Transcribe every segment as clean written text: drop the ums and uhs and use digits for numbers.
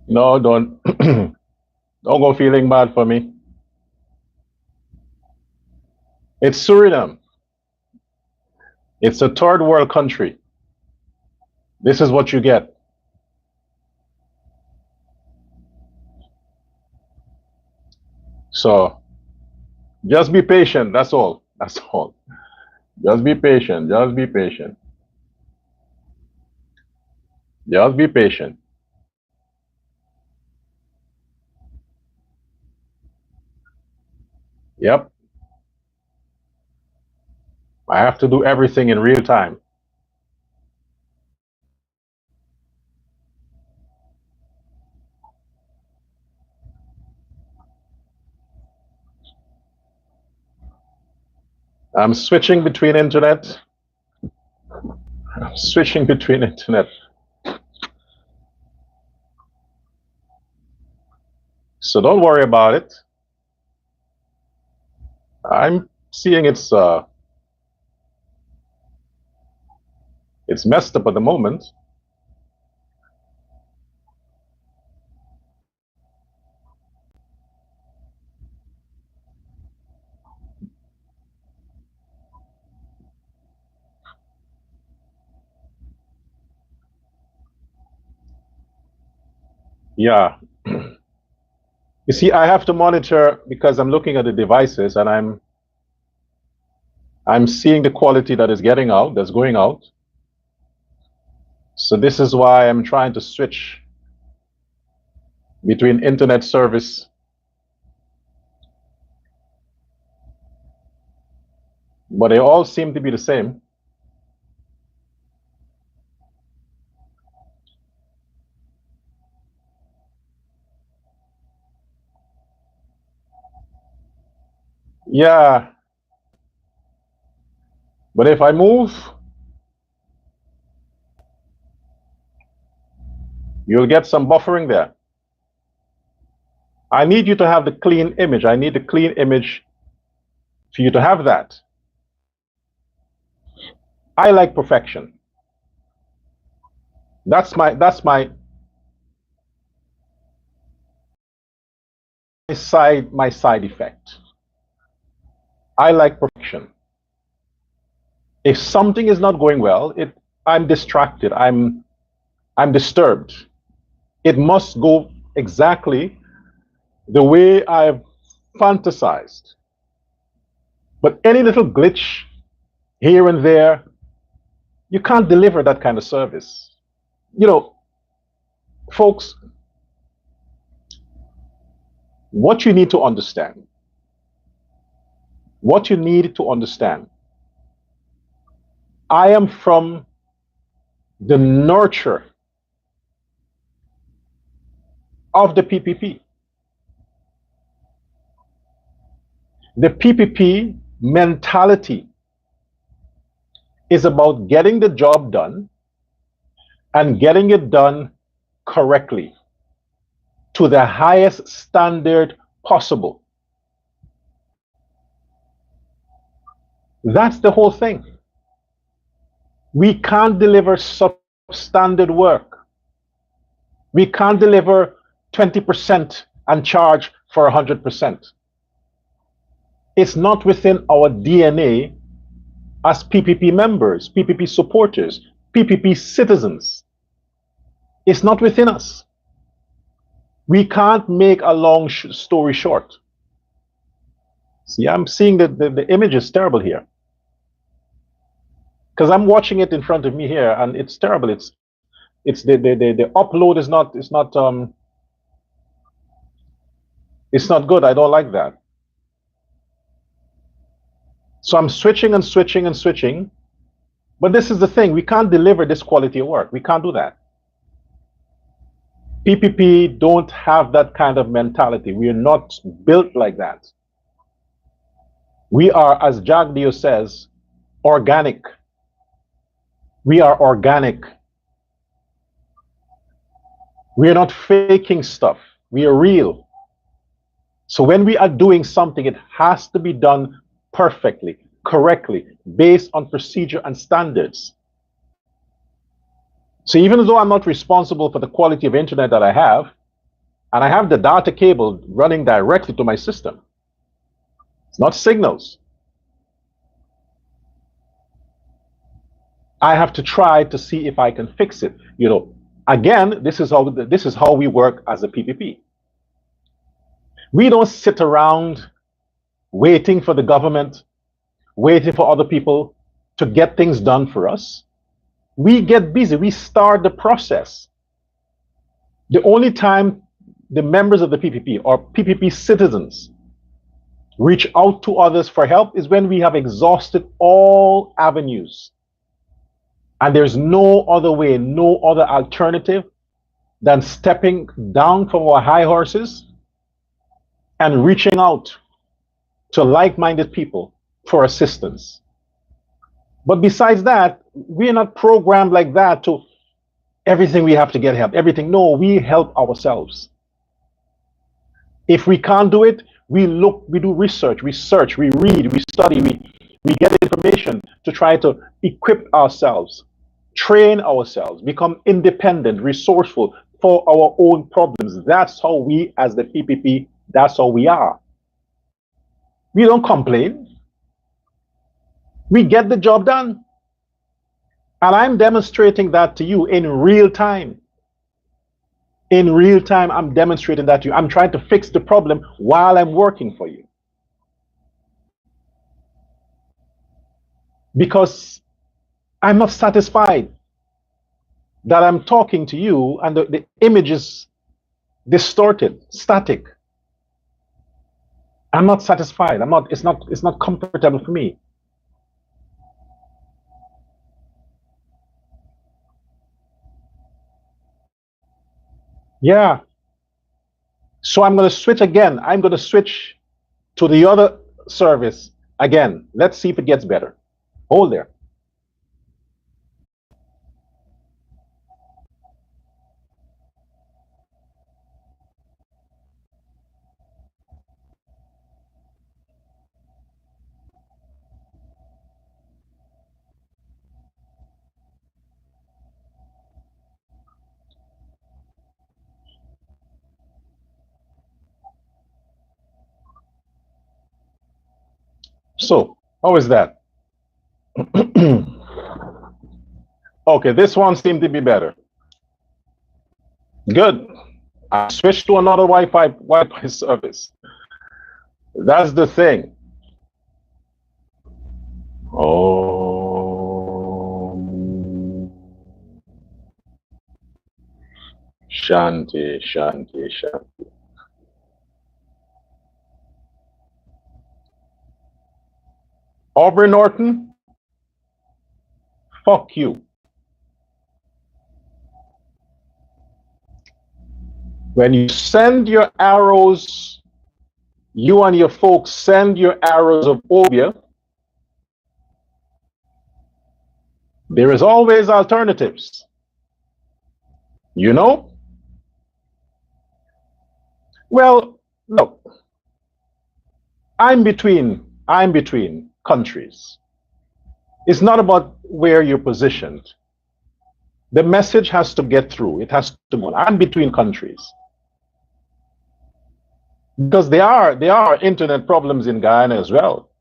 No, don't don't go feeling bad for me. It's Suriname. It's a third world country. This is what you get. So just be patient. That's all. That's all. Just be patient. Just be patient. Just be patient. Yep. I have to do everything in real time. I'm switching between internet. I'm switching between internet. So don't worry about it. I'm seeing it's messed up at the moment. Yeah. You see, I have to monitor because I'm looking at the devices and I'm seeing the quality that is getting out, that's going out. So this is why I'm trying to switch between internet service. But they all seem to be the same. Yeah. But if I move, you'll get some buffering there. I need you to have the clean image. I need the clean image for you to have that. I like perfection. That's my side effect. I like perfection. If something is not going well, I'm distracted. I'm disturbed. It must go exactly the way I've fantasized. But any little glitch here and there, you can't deliver that kind of service. You know, folks, what you need to understand, I am from the nurture of the PPP. The PPP mentality is about getting the job done and getting it done correctly to the highest standard possible. That's the whole thing. We can't deliver substandard work. We can't deliver 20% and charge for 100%. It's not within our DNA as PPP members, PPP supporters, PPP citizens. It's not within us. We can't make a long story short. See, I'm seeing that the image is terrible here. Because I'm watching it in front of me here, and it's terrible. It's the upload is not it's not good. I don't like that. So I'm switching and switching and switching. But this is the thing, we can't deliver this quality of work. We can't do that. PPP don't have that kind of mentality. We are not built like that. We are, as Jagdio says, organic. We are organic. We are not faking stuff. We are real. So when we are doing something, it has to be done perfectly, correctly, based on procedure and standards. So even though I'm not responsible for the quality of internet that I have, and I have the data cable running directly to my system, it's not signals. I have to try to see if I can fix it. You know, again, this is how we work as a PPP. We don't sit around waiting for the government, waiting for other people to get things done for us. We get busy. We start the process. The only time the members of the PPP or PPP citizens reach out to others for help is when we have exhausted all avenues. And there's no other way, no other alternative than stepping down from our high horses and reaching out to like-minded people for assistance. But besides that, we're not programmed like that to everything we have to get help, everything. No, we help ourselves. If we can't do it, we look, we do research, we search, we read, we study, we get information to try to equip ourselves, train ourselves, become independent, resourceful for our own problems. That's how we, as the PPP, that's how we are. We don't complain. We get the job done. And I'm demonstrating that to you in real time. In real time, I'm demonstrating that to you. I'm trying to fix the problem while I'm working for you. Because I'm not satisfied that I'm talking to you and the image is distorted, static. I'm not satisfied. It's not comfortable for me. Yeah. So I'm going to switch again. I'm going to switch to the other service again. Let's see if it gets better. Hold there. So, how is that? Okay, this one seemed to be better. Good. I switched to another Wi-Fi service. That's the thing. Oh, Shanti, Shanti, Shanti. Aubrey Norton, fuck you. When you send your arrows, you and your folks send your arrows of Obia, there is always alternatives. You know? Well, look, I'm between countries. It's not about where you're positioned. The message has to get through. It has to go. I'm between countries. Because there are internet problems in Guyana as well.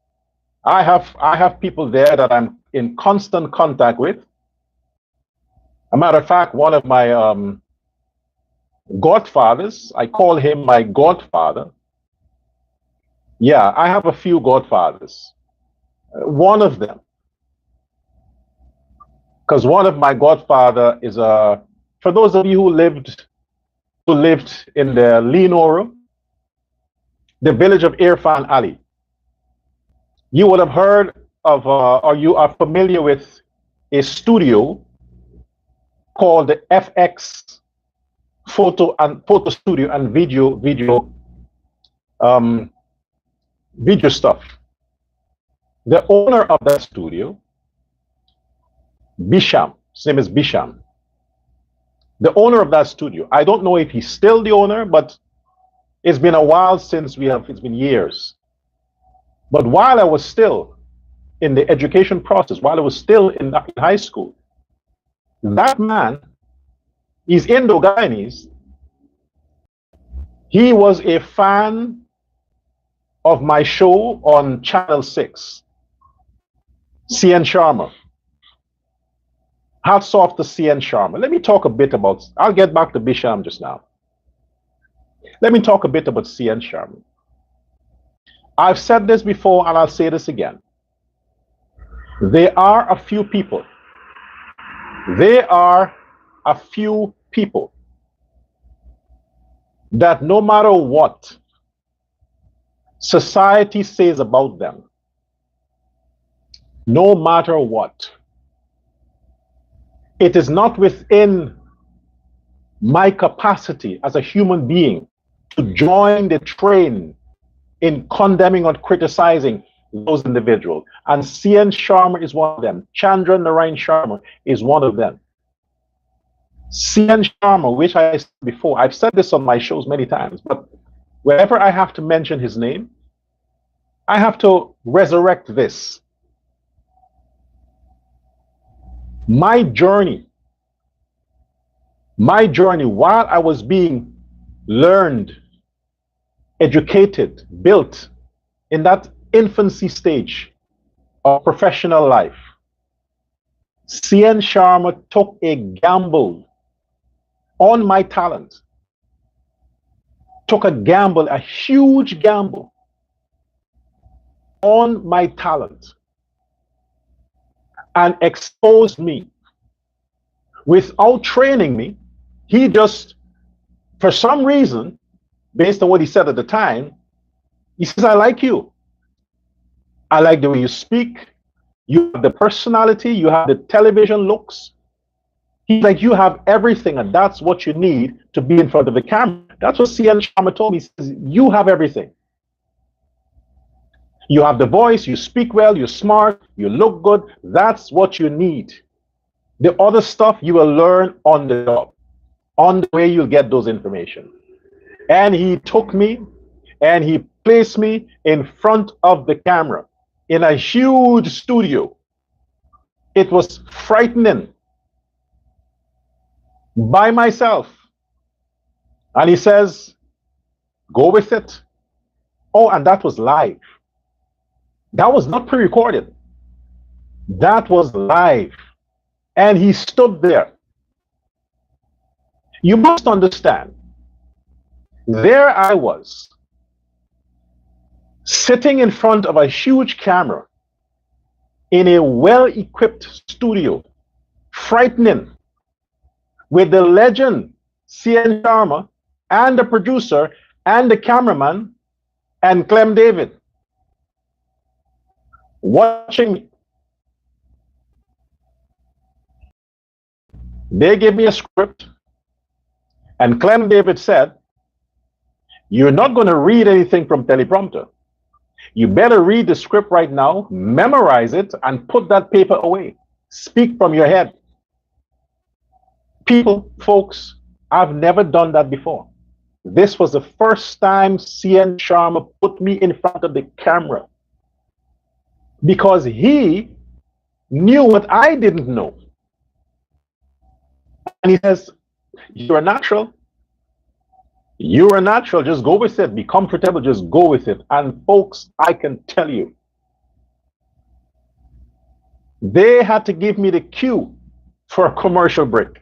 I have people there that I'm in constant contact with. A matter of fact, one of my godfathers, I call him my godfather. Yeah, I have a few godfathers. One of them, because one of my godfather is for those of you who lived in the Lenora, the village of Irfan Ali, you would have heard of or you are familiar with a studio called the FX photo studio and video stuff. The owner of that studio, Bisham, his name is Bisham. The owner of that studio, I don't know if he's still the owner, but it's been a while since it's been years. But while I was still in the education process, while I was still in high school, that man He's Indo-Guyanese. He was a fan of my show on Channel 6, CN Sharma. Hats off to CN Sharma. Let me talk a bit about, I'll get back to Bisham just now. Let me talk a bit about CN Sharma. I've said this before and I'll say this again. There are a few people. There are a few people that no matter what society says about them, no matter what, it is not within my capacity as a human being to join the train in condemning or criticizing those individuals. And CN Sharma is one of them. Chandra Narayan Sharma is one of them. CN Sharma, which I said before, I've said this on my shows many times, but wherever I have to mention his name, I have to resurrect this. My journey while I was being learned, educated, built in that infancy stage of professional life, CN Sharma took a gamble on my talent, took a gamble, a huge gamble on my talent, and exposed me. Without training me, he just, for some reason, based on what he said at the time, he says, I like you. I like the way you speak. You have the personality, you have the television looks. He's like, you have everything, and that's what you need to be in front of the camera. That's what CN Sharma told me. He says, you have everything. You have the voice, you speak well, you're smart, you look good. That's what you need. The other stuff you will learn on the job, on the way you'll get those information. And he took me and he placed me in front of the camera in a huge studio. It was frightening, by myself. And he says, go with it. Oh, and that was live. That was not pre-recorded. That was live. And he stood there. You must understand, there I was, sitting in front of a huge camera in a well-equipped studio, frightening, with the legend CN Sharma and the producer and the cameraman and Clem David watching me. They gave me a script, and Clem David said, you're not going to read anything from teleprompter. You better read the script right now, memorize it, and put that paper away. Speak from your head. People, folks, I've never done that before. This was the first time CN Sharma put me in front of the camera, because he knew what I didn't know. And he says, you're a natural. You're a natural. Just go with it. Be comfortable. Just go with it. And folks, I can tell you, they had to give me the cue for a commercial break.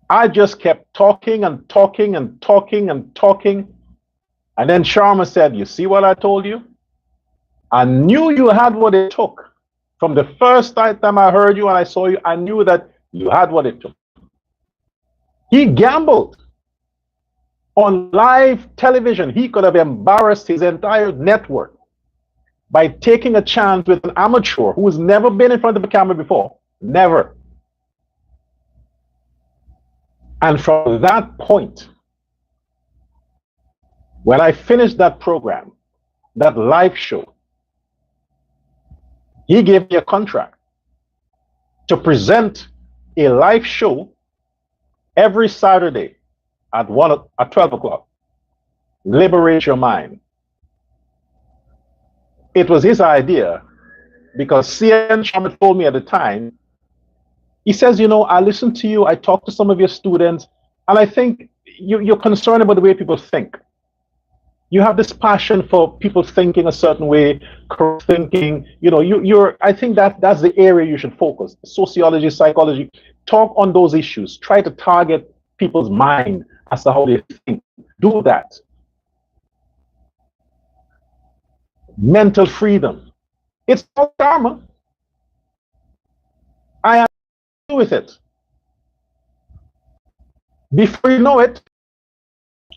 I just kept talking and talking and talking and talking. And then Sharma said, you see what I told you? I knew you had what it took. From the first time I heard you and I saw you, I knew that you had what it took. He gambled on live television. He could have embarrassed his entire network by taking a chance with an amateur who has never been in front of a camera before. Never. And from that point, when I finished that program, that live show, he gave me a contract to present a live show every Saturday at 12 o'clock. Liberate your mind. It was his idea, because CN Sharma told me at the time He says, I listen to you, I talk to some of your students, and I think you're concerned about the way people think. You have this passion for people thinking a certain way, correct thinking. You're. I think that's the area you should focus. Sociology, psychology. Talk on those issues. Try to target people's mind as to how they think. Do that. Mental freedom. It's all karma. I am with it. Before you know it,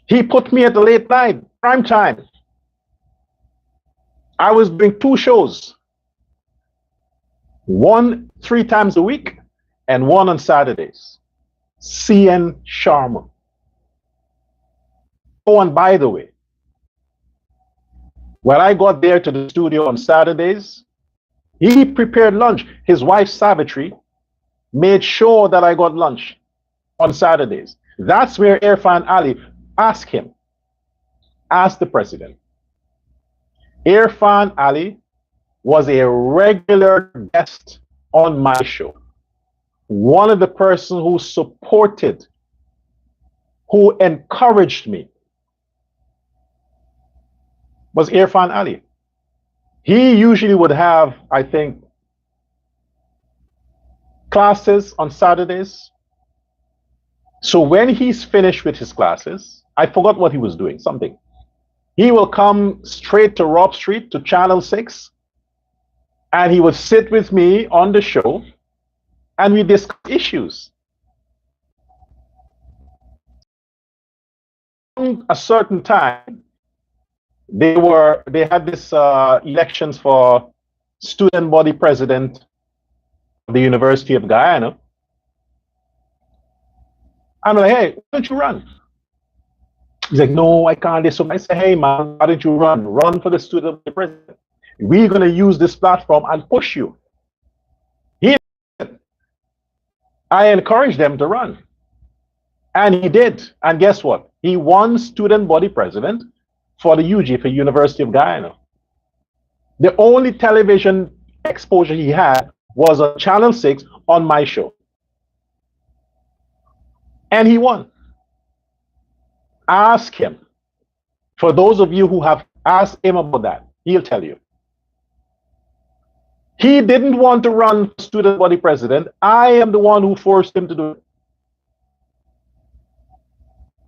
he put me at the late night, prime time. I was doing 2 shows, one 3 times a week and one on Saturdays. CN Sharma. Oh, and by the way, when I got there to the studio on Saturdays, he prepared lunch. His wife, Savitri, made sure that I got lunch on Saturdays. That's where Irfan Ali asked him, asked the president. Irfan Ali was a regular guest on my show. One of the persons who supported, who encouraged me, was Irfan Ali. He usually would have, I think, classes on Saturdays. So when he's finished with his classes, I forgot what he was doing, something. He will come straight to Rob Street, to Channel 6, and he would sit with me on the show, and we discuss issues. A certain time, they had this elections for student body president of the University of Guyana. I'm like, hey, why don't you run? He's like, no, I can't. So I say, hey, man, why don't you run? Run for the student body president. We're going to use this platform and push you. I encouraged them to run. And he did. And guess what? He won student body president for the UG, for University of Guyana. The only television exposure he had was on Channel 6 on my show. And he won. Ask him. For those of you who have asked him about that, he'll tell you. He didn't want to run for student body president. I am the one who forced him to do it.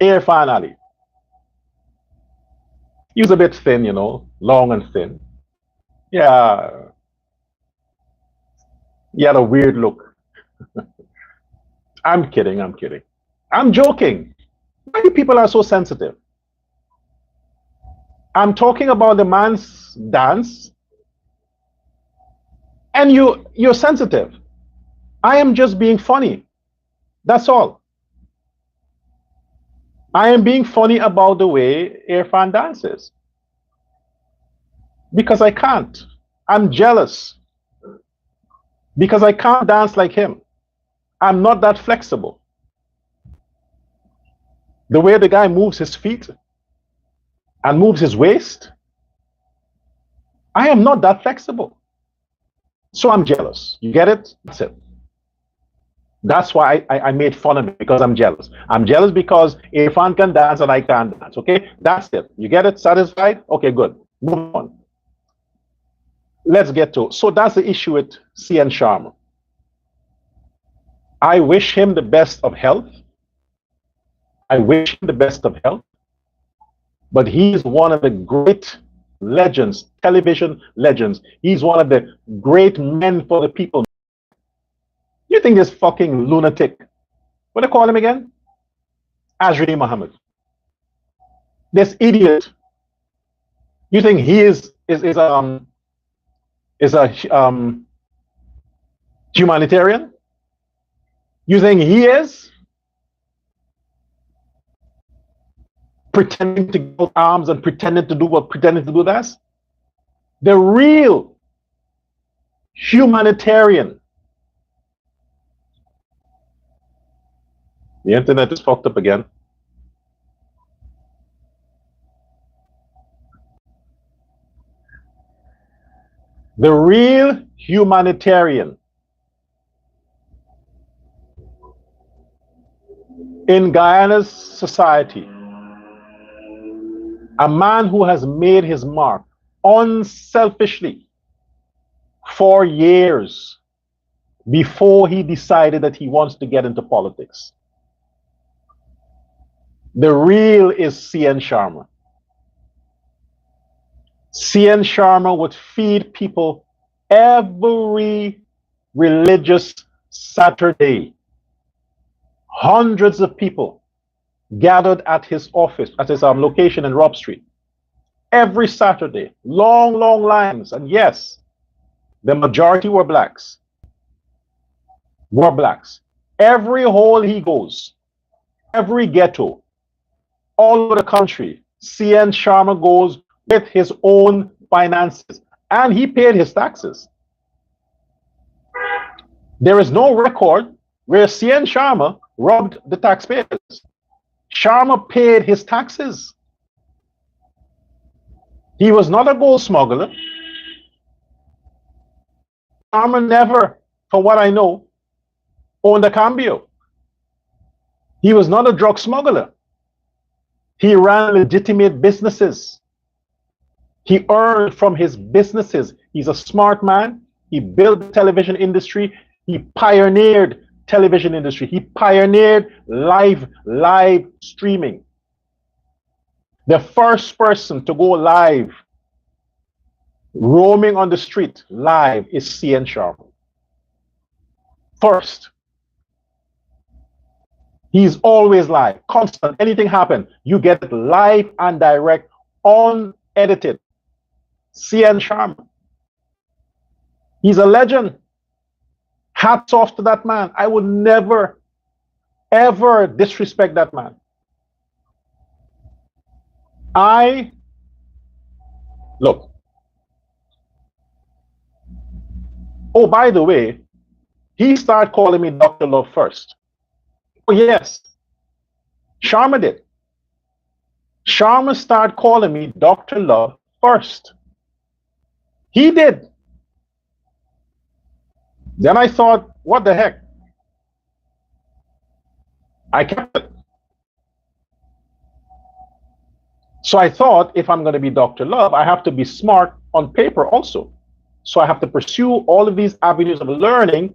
Irfan Ali. He was a bit thin, long and thin. Yeah. He had a weird look. I'm kidding. I'm joking. Why do people are so sensitive? I'm talking about the man's dance, and you're sensitive. I am just being funny. That's all. I am being funny about the way Irfan dances. Because I can't. I'm jealous. Because I can't dance like him. I'm not that flexible. The way the guy moves his feet and moves his waist, I am not that flexible. So I'm jealous. You get it? That's it. That's why I made fun of it, because I'm jealous. I'm jealous because Irfan can dance and I can't dance. Okay? That's it. You get it? Satisfied? Okay, good. Move on. Let's get to it. So that's the issue with CN Sharma. I wish him the best of health. I wish him the best of health. But he is one of the great legends, television legends. He's one of the great men for the people. You think this fucking lunatic, what do they call him again? Azri Muhammad. This idiot. You think he is a humanitarian? You think he is pretending to go arms and pretending to do that? The real humanitarian. The internet is fucked up again. The real humanitarian In Guyana's society, a man who has made his mark unselfishly for years before he decided that he wants to get into politics. The real is CN Sharma. CN Sharma would feed people every religious Saturday. Hundreds of people gathered at his office, at his location in Rob Street, every Saturday. Long, long lines. And yes, the majority were blacks. Every hole he goes, every ghetto, all over the country, CN Sharma goes with his own finances, and he paid his taxes. There is no record where CN Sharma robbed the taxpayers. Sharma paid his taxes. He was not a gold smuggler. Sharma never, from what I know, owned a cambio. He was not a drug smuggler. He ran legitimate businesses. He earned from his businesses. He's a smart man. He built the television industry. He pioneered television industry. He pioneered live streaming. The first person to go live, roaming on the street live, is CN Sharma. First. He's always live, constant. Anything happen, you get it live and direct, unedited. CN Sharma. He's a legend. Hats off to that man. I would never, ever disrespect that man. Look. Oh, by the way, he started calling me Dr. Love first. Oh, yes. Sharma did. Sharma started calling me Dr. Love first. He did. Then I thought, what the heck? I kept it. So I thought, if I'm going to be Dr. Love, I have to be smart on paper also. So I have to pursue all of these avenues of learning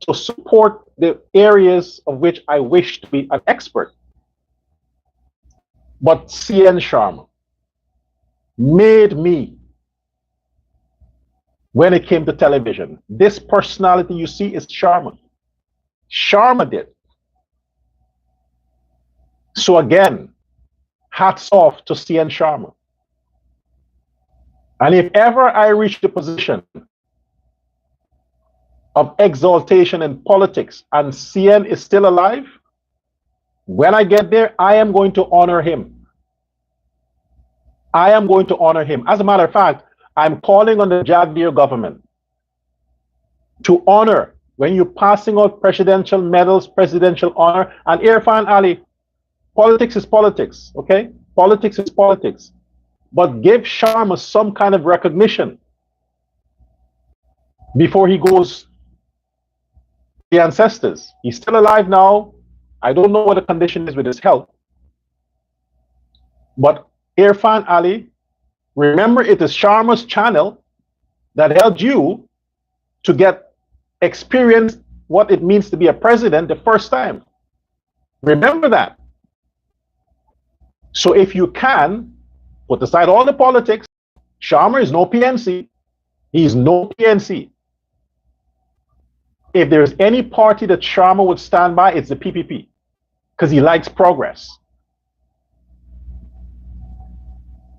to support the areas of which I wish to be an expert. But CN Sharma made me, when it came to television. This personality you see is Sharma. Sharma did. So again, hats off to CN Sharma. And if ever I reach the position of exaltation in politics and CN is still alive, when I get there, I am going to honor him. I am going to honor him. As a matter of fact, I'm calling on the Jagdeo government to honor, when you're passing out presidential medals, presidential honor, and Irfan Ali, politics is politics, okay? Politics is politics. But give Sharma some kind of recognition before he goes to the ancestors. He's still alive now. I don't know what the condition is with his health. But Irfan Ali, remember, it is Sharma's channel that helped you to get experience what it means to be a president the first time. Remember that. So if you can, put aside all the politics, Sharma is no PNC. He's no PNC. If there's any party that Sharma would stand by, it's the PPP, because he likes progress.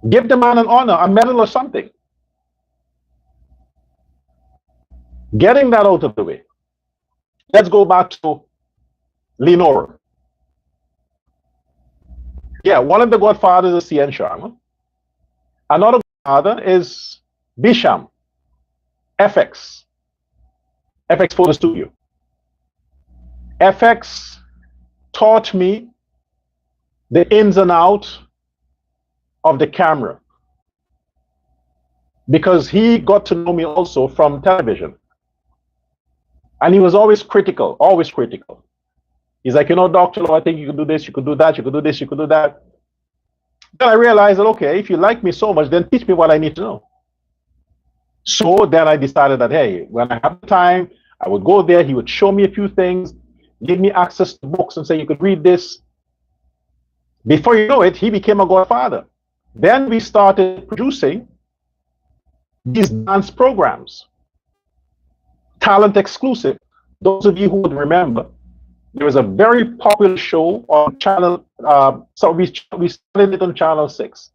Give the man an honor, a medal or something. Getting that out of the way, let's go back to Lenore. Yeah, one of the godfathers is CN Sharma. Another godfather is Bisham, FX Photo Studio. FX taught me the ins and outs of the camera, because he got to know me also from television. And he was always critical, always critical. He's like, Dr. Law, I think you could do this, you could do that, you could do this, you could do that. Then I realized that, okay, if you like me so much, then teach me what I need to know. So then I decided that, hey, when I have time, I would go there. He would show me a few things, give me access to books and say, you could read this. Before you know it, he became a godfather. Then we started producing these dance programs, talent exclusive. Those of you who would remember, there was a very popular show on channel, so we started it on channel 6.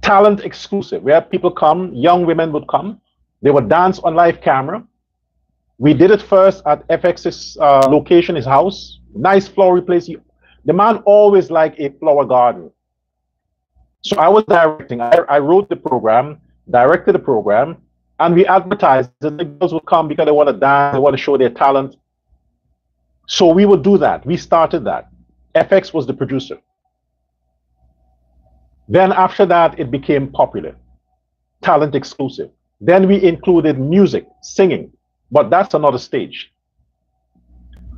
Talent exclusive, where people come, young women would come, they would dance on live camera. We did it first at FX's location, his house, nice flowery place. The man always liked a flower garden. So I was directing, I wrote the program, directed the program, and we advertised that the girls would come because they want to dance, they want to show their talent. So we would do that. We started that. FX was the producer. Then after that, it became popular, talent exclusive. Then we included music, singing, but that's another stage.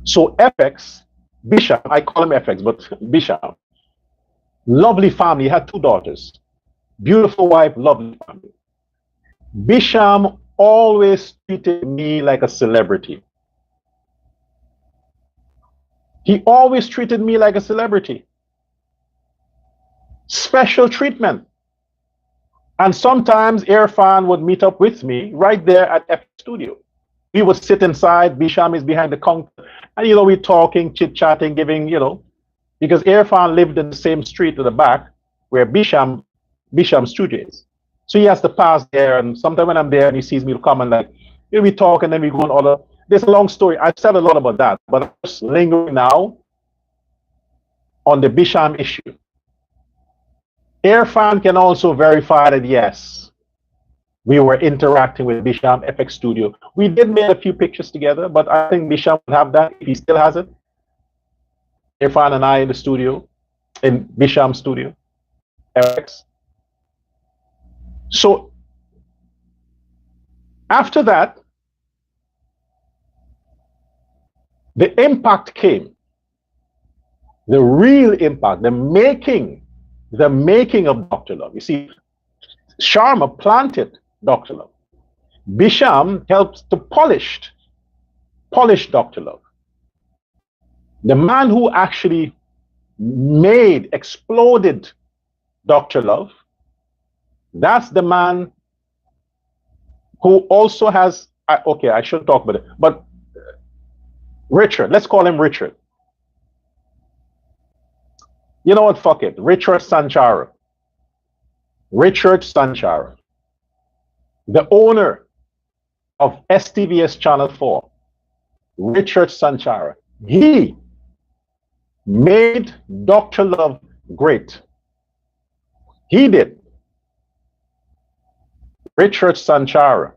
So FX, Bisham, I call him FX, but Bisham, lovely family, he had 2 daughters, beautiful wife, lovely family. Bisham always treated me like a celebrity. He always treated me like a celebrity. Special treatment. And sometimes Irfan would meet up with me right there at F Studio. We would sit inside, Bisham is behind the counter, and we're talking, chit-chatting, giving, because Irfan lived in the same street at the back where Bisham studio is. So he has to pass there, and sometimes when I'm there and he sees me, he'll come and we talk, and then we go on other. There's a long story. I've said a lot about that, but I'm just lingering now on the Bisham issue. Irfan can also verify that, yes, we were interacting with Bisham, FX Studio. We did make a few pictures together, but I think Bisham would have that if he still has it. Irfan and I in the studio, in Bisham Studio, FX. So after that, the impact came. The real impact, the making of Dr. Love. You see, Sharma planted Dr. Love. Bisham helped to polish Dr. Love. The man who actually exploded Dr. Love, that's the man who also has, okay, I shouldn't talk about it, but Richard, let's call him Richard. You know what, fuck it, Richard Sanchara. Richard Sanchara, the owner of STVS Channel 4, Richard Sanchara, he made Dr. Love great. He did. Richard Sanchara,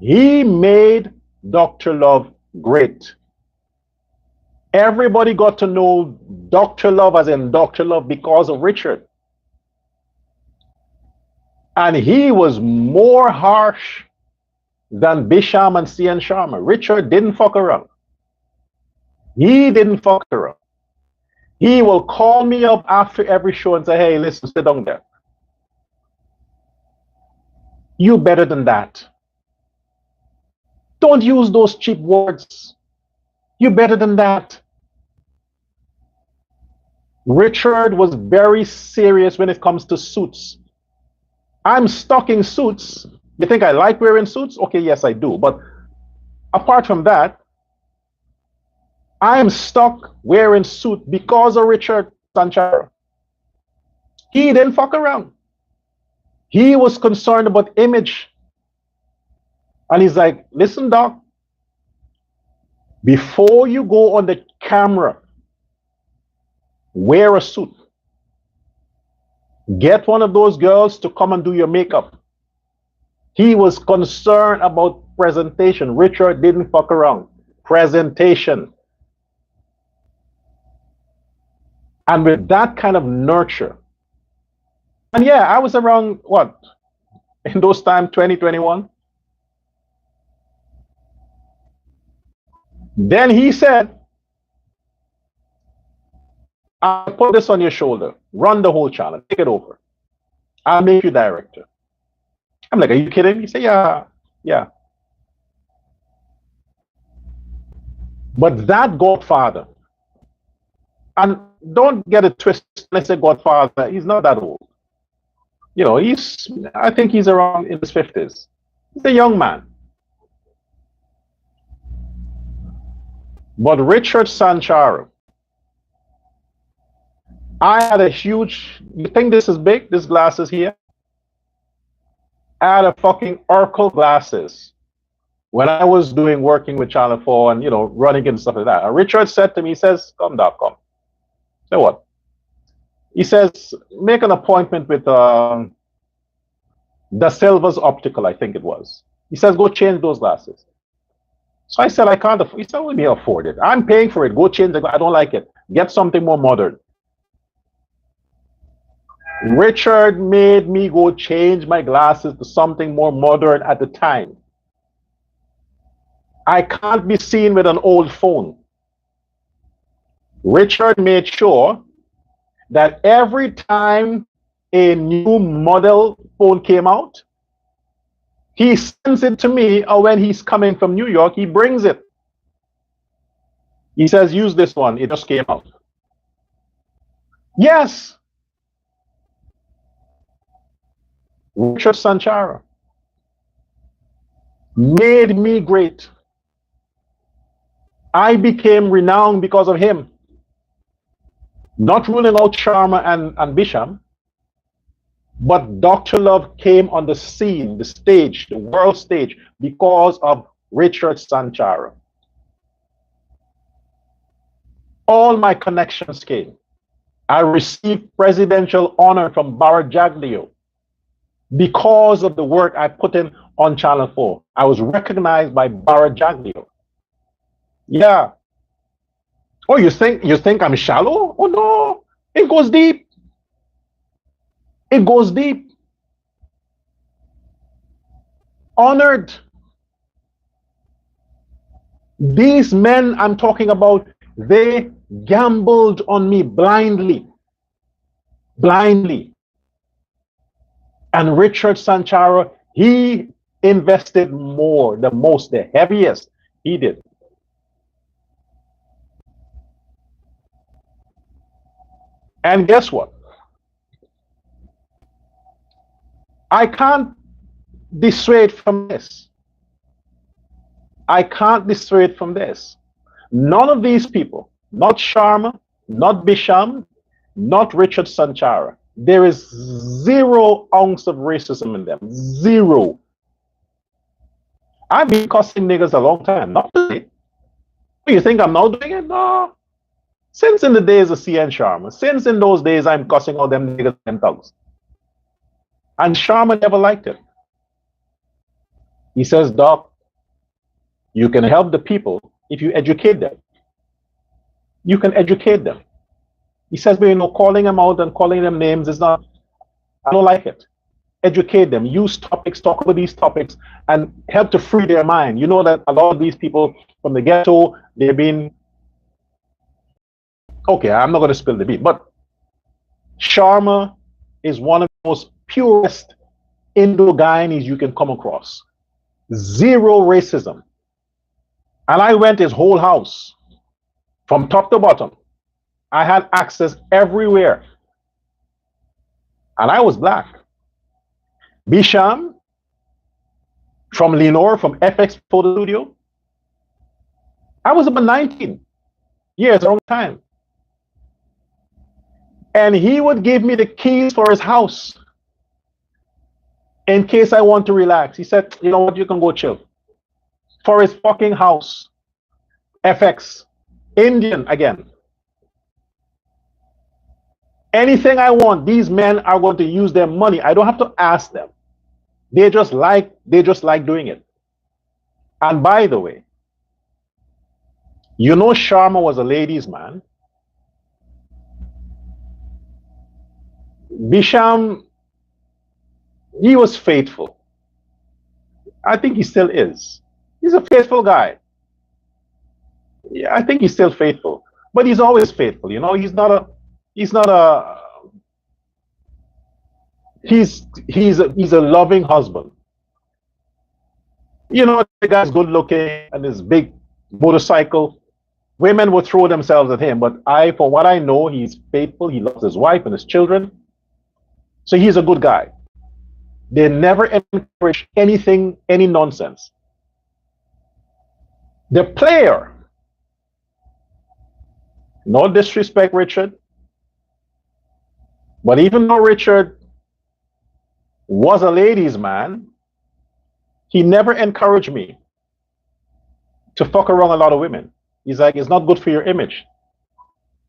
he made Dr. Love great. Everybody got to know Dr. Love as in Dr. Love because of Richard. And he was more harsh than Bisham and CN Sharma. Richard didn't fuck around. He didn't fuck around. He will call me up after every show and say, hey, listen, sit down there. You better than that. Don't use those cheap words. You better than that. Richard was very serious when it comes to suits. I'm stuck in suits. You think I like wearing suits? Okay, yes, I do. But apart from that, I am stuck wearing suit because of Richard Sanchara. He didn't fuck around. He was concerned about image. And he's like, listen, doc, before you go on the camera, wear a suit. Get one of those girls to come and do your makeup. He was concerned about presentation. Richard didn't fuck around. Presentation. And with that kind of nurture, and yeah, I was around, what, in those times, 2021? Then he said, I'll put this on your shoulder. Run the whole channel. Take it over. I'll make you director. I'm like, are you kidding? He said, yeah, yeah. But that Godfather, and don't get it twisted, let's say Godfather, he's not that old. You know, I think he's around in his 50s. He's a young man. But Richard Sanchara, I had a huge, you think this is big, this glasses here? I had a fucking Oracle glasses when I was working with Channel 4 and, you know, running and stuff like that. And Richard said to me, he says, come down, come. Say what? He says, make an appointment with Da Silva's Optical, I think it was. He says, go change those glasses. So I said, I can't afford it. He said, let me afford it. I'm paying for it. Go change it. I don't like it. Get something more modern. Richard made me go change my glasses to something more modern at the time. I can't be seen with an old phone. Richard made sure that every time a new model phone came out, he sends it to me, or when he's coming from New York, he brings it. He says, use this one. It just came out. Yes. Richard Sanchara made me great. I became renowned because of him. Not ruling out Sharma and Bisham, but Dr. Love came on the scene, the stage, the world stage, because of Richard Sanchara. All my connections came. I received presidential honor from Barajaglio because of the work I put in on Channel 4. I was recognized by Barajaglio. Yeah. Oh, you think I'm shallow? Oh no, it goes deep. It goes deep. Honored. These men I'm talking about, they gambled on me blindly. Blindly. And Richard Sanchara, he invested more, the most, the heaviest. He did. And guess what? I can't dissuade from this. I can't dissuade from this. None of these people, not Sharma, not Bisham, not Richard Sanchara, there is 0 ounce of racism in them. 0. I've been cussing niggas a long time. Not today. You think I'm now doing it? No. Since in the days of CN Sharma, since in those days I'm cussing all them niggas and thugs. And Sharma never liked it. He says, Doc, you can help the people if you educate them. You can educate them. He says, but you know, calling them out and calling them names is not, I don't like it. Educate them, use topics, talk about these topics, and help to free their mind. You know that a lot of these people from the ghetto, they've been, okay, I'm not going to spill the beans, but Sharma is one of the most purest Indo-Guyanese you can come across. 0 racism. And I went his whole house from top to bottom. I had access everywhere. And I was black. Bisham from Lenore, from FX Photo Studio. I was about 19 years, wrong time. And he would give me the keys for his house in case I want to relax. He said, you know what, you can go chill. For his fucking house. FX. Indian again. Anything I want, these men are going to use their money. I don't have to ask them. They just like doing it. And by the way, you know Sharma was a ladies' man. Bisham, he was faithful. I think he still is. He's a faithful guy. Yeah, I think he's still faithful, but he's always faithful. You know, he's not a, he's a loving husband. You know, the guy's good looking and his big motorcycle. Women will throw themselves at him, but for what I know, he's faithful. He loves his wife and his children. So he's a good guy. They never encourage anything, any nonsense. The player, no disrespect, Richard, but even though Richard was a ladies' man, he never encouraged me to fuck around a lot of women. He's like, it's not good for your image.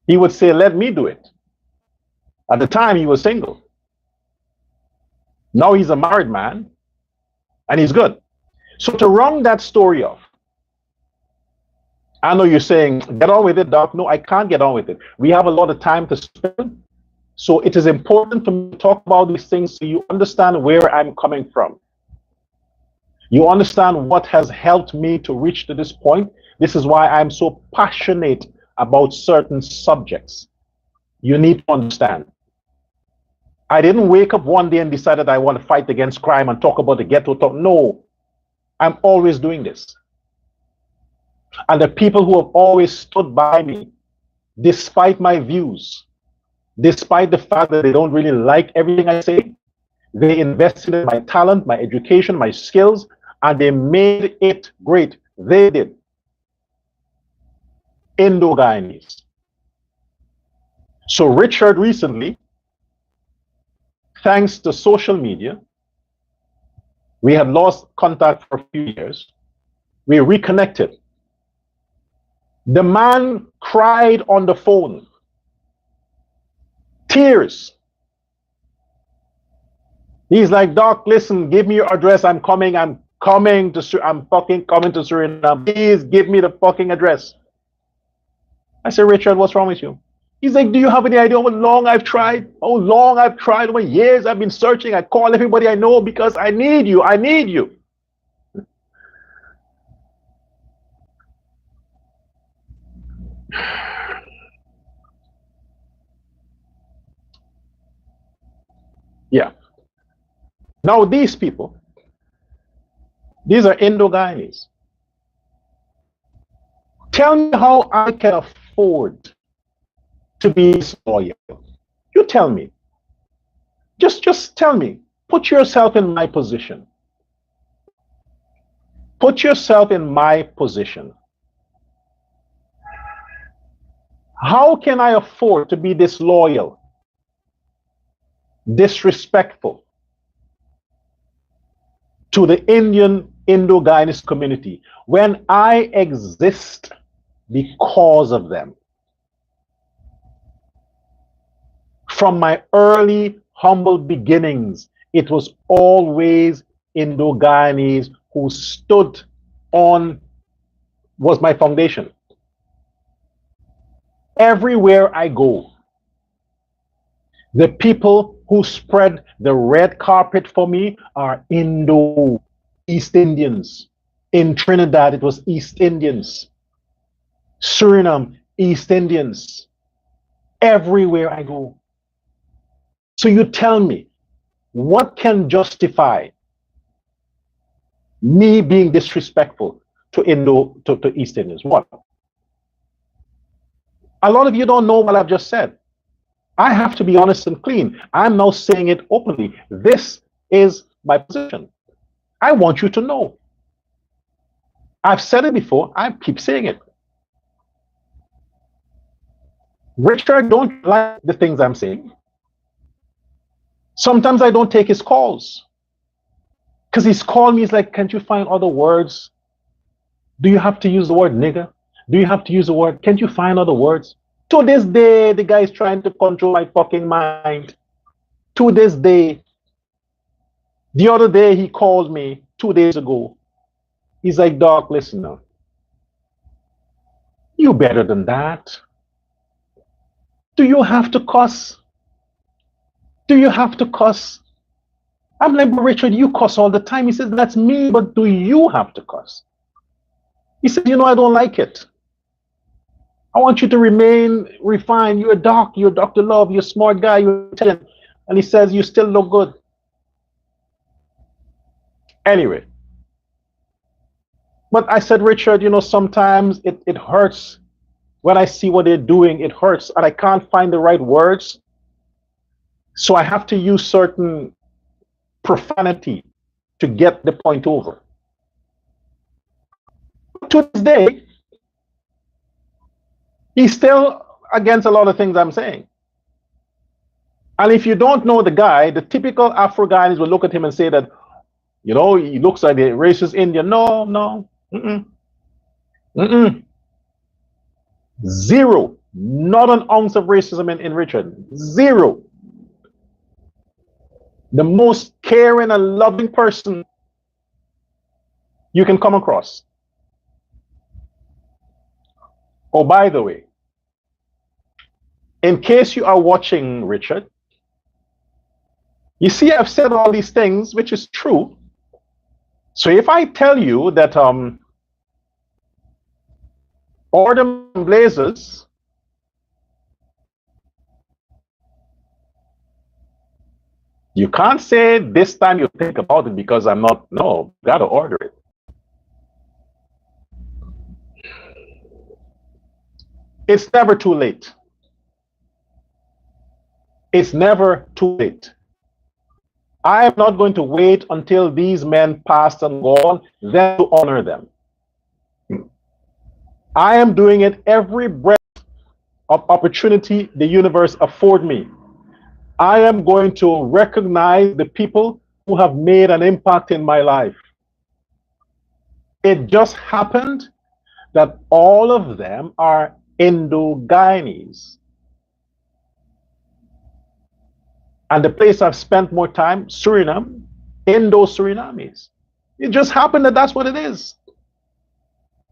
He would say, let me do it. At the time, he was single. Now he's a married man, and he's good. So to round that story off, I know you're saying, get on with it, Doc. No, I can't get on with it. We have a lot of time to spend. So it is important for me to talk about these things so you understand where I'm coming from. You understand what has helped me to reach to this point. This is why I'm so passionate about certain subjects. You need to understand. I didn't wake up one day and decided I want to fight against crime and talk about the ghetto talk. No, I'm always doing this. And the people who have always stood by me, despite my views, despite the fact that they don't really like everything I say, they invested in my talent, my education, my skills, and they made it great. They did. Indo-Guyanese. So Richard recently, thanks to social media, we had lost contact for a few years. We reconnected. The man cried on the phone. Tears. He's like, Doc, listen, give me your address. I'm fucking coming to Suriname. Please give me the fucking address. I said, Richard, what's wrong with you? He's like, do you have any idea how long I've tried? How long I've tried? How many years I've been searching? I call everybody I know because I need you. I need you. Yeah. Now these people, these are Indo-Guyanese. Tell me how I can afford to be disloyal. You tell me. Just tell me. Put yourself in my position. Put yourself in my position. How can I afford to be disloyal, disrespectful to the Indo-Guyanese community when I exist because of them? From my early humble beginnings, it was always Indo-Guyanese who stood on, was my foundation. Everywhere I go, the people who spread the red carpet for me are East Indians. In Trinidad, it was East Indians. Suriname, East Indians. Everywhere I go. So you tell me, what can justify me being disrespectful to East Indians? What? A lot of you don't know what I've just said. I have to be honest and clean. I'm now saying it openly. This is my position. I want you to know. I've said it before. I keep saying it. Richard don't like the things I'm saying. Sometimes I don't take his calls. Because he's called me, he's like, can't you find other words? Do you have to use the word nigger? Do you have to use the word? Can't you find other words? To this day, the guy is trying to control my fucking mind. To this day. The other day, he called me 2 days ago. He's like, Doc, listen now. You better than that. Do you have to cuss? Do you have to cuss? I'm like, but Richard, you cuss all the time. He says, that's me, but do you have to cuss? He said, you know, I don't like it. I want you to remain refined. You're a doc, you're Dr. Love, you're a smart guy, you're intelligent. And he says, you still look good. Anyway, but I said, Richard, you know, sometimes it hurts when I see what they're doing. It hurts, and I can't find the right words. So I have to use certain profanity to get the point over. To this day, he's still against a lot of things I'm saying. And if you don't know the guy, the typical Afro guys will look at him and say that, you know, he looks like a racist Indian. No, no. Mm-mm. Mm-mm. Zero. Not an ounce of racism in Richard. Zero. The most caring and loving person you can come across. Oh, by the way, in case you are watching Richard, you see I've said all these things, which is true. So if I tell you that order blazers, you can't say this time you think about it because I'm not, no, gotta order it. It's never too late. It's never too late. I am not going to wait until these men passed and gone, then to honor them. I am doing it every breath of opportunity the universe afford me. I am going to recognize the people who have made an impact in my life. It just happened that all of them are Indo-Guyanese. And the place I've spent more time, Suriname, Indo-Surinamese. It just happened that that's what it is.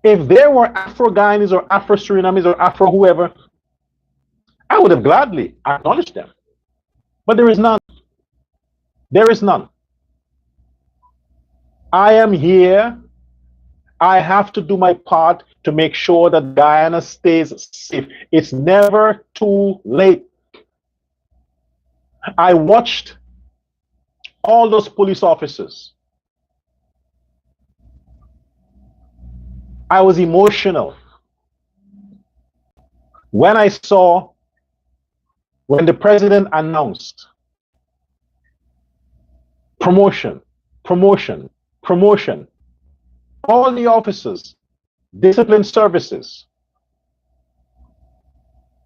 If there were Afro-Guyanese or Afro-Surinamese or Afro whoever, I would have gladly acknowledged them. But there is none. There is none. I am here. I have to do my part to make sure that Guyana stays safe. It's never too late. I watched all those police officers. I was emotional when I saw when the president announced promotion, promotion, promotion, all the officers, discipline services.